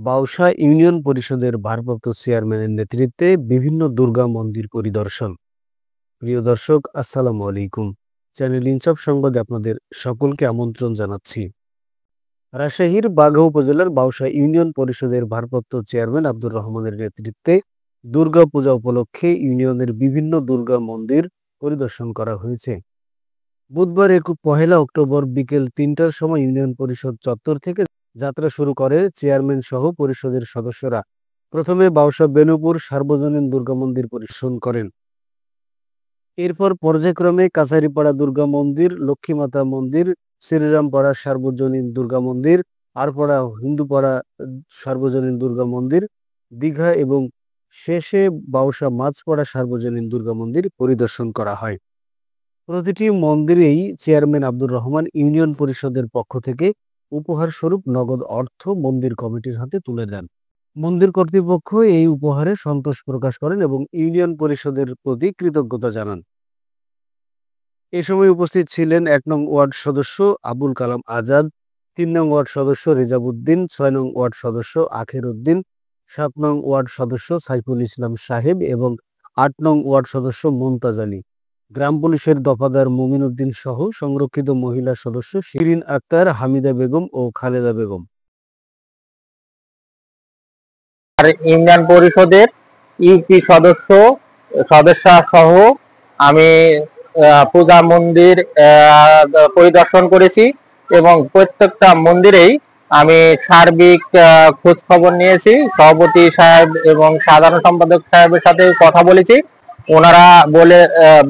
Bausa union পরিষদের ভারপ্রাপ্ত চেয়ারম্যানের নেতৃত্বে বিভিন্ন দুর্গা মন্দির পরিদর্শন। প্রিয় দর্শক, আসসালামু আলাইকুম। চ্যানেল ইনসাফ সংবাদে আপনাদের সকলকে আমন্ত্রণ জানাচ্ছি। রাজশাহীর বাঘা উপজেলার বাউসা ইউনিয়ন পরিষদের ভারপ্রাপ্ত চেয়ারম্যান আব্দুর রহমানের নেতৃত্বে দুর্গা পূজা উপলক্ষে ইউনিয়নের বিভিন্ন দুর্গা মন্দির পরিদর্শন করা হয়েছে। বুধবার 1 অক্টোবর বিকেল 3টার সময় ইউনিয়ন পরিষদ চত্বর থেকে যাত্রা শুরু করে চেয়ারম্যান সহ পরিষদের সদস্যরা। প্রথমে বাউসা বেনুপুর সার্বজনীন দুর্গা মন্দির পরিদর্শন করেন। এরপর পর্যায়ক্রমে কাছারিপাড়া দুর্গা মন্দির, লক্ষ্মীমাতা মন্দির, শ্রীরামপাড়া সার্বজনীন দুর্গা মন্দির, আরপাড়া হিন্দুপাড়া সার্বজনীন দুর্গা মন্দির, দীঘা এবং শেষে বাউসা মাছপাড়া সার্বজনীন দুর্গা মন্দির পরিদর্শন করা হয়। প্রতিটি মন্দিরেই চেয়ারম্যান আব্দুর রহমান ইউনিয়ন পরিষদের পক্ষ থেকে উপহার স্বরূপ নগদ অর্থ মন্দির কমিটির হাতে তুলে দেন। মন্দির কর্তৃপক্ষ এই উপহারে সন্তোষ প্রকাশ করেন এবং ইউনিয়ন পরিষদের প্রতি কৃতজ্ঞতা জানান। এ সময় উপস্থিত ছিলেন 1 নং ওয়ার্ড সদস্য আবুল কালাম আজাদ, 3 নং ওয়ার্ড সদস্য রেজাবউদ্দিন, 6 নং ওয়ার্ড সদস্য আখের উদ্দিন, 7 নং ওয়ার্ড সদস্য সাইফুল ইসলাম সাহেব এবং 8 নং ওয়ার্ড সদস্য মুমতাজ আলী, গ্রাম পুলিশের দফাদার মুমিন উদ্দিন সহ সংরক্ষিত মহিলা সদস্য শিরিন আক্তার, হামিদা বেগম ও খালেদা বেগম। আর ইউনিয়ন পরিষদের ইউপি সদস্য সহ আমি পূজা মন্দির পরিদর্শন করেছি এবং প্রত্যেকটা মন্দিরেই আমি সার্বিক খোঁজ খবর নিয়েছি। সভাপতি সাহেব এবং সাধারণ সম্পাদক সাহেবের সাথে কথা বলেছি। ওনারা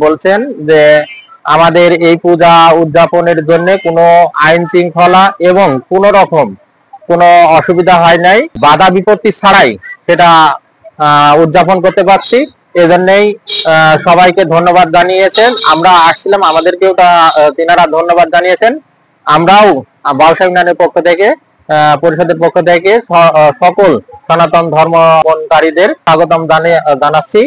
বলছেন যে আমাদের এই পূজা উদযাপনের জন্য কোনো আইন শৃঙ্খলা এবং কোনো রকম কোনো অসুবিধা হয় নাই, বাধা বিপত্তি ছাড়াই সেটা উদযাপন করতে পারছি। এজন্যই সবাইকে ধন্যবাদ জানিয়েছেন। আমরা আসছিলাম, আমাদেরকেও তিনারা ধন্যবাদ জানিয়েছেন। আমরাও বাউসা ইউনিয়নের পক্ষ থেকে পরিষদের পক্ষ থেকে সকল সনাতন ধর্মাবলম্বীদের স্বাগতম জানাচ্ছি।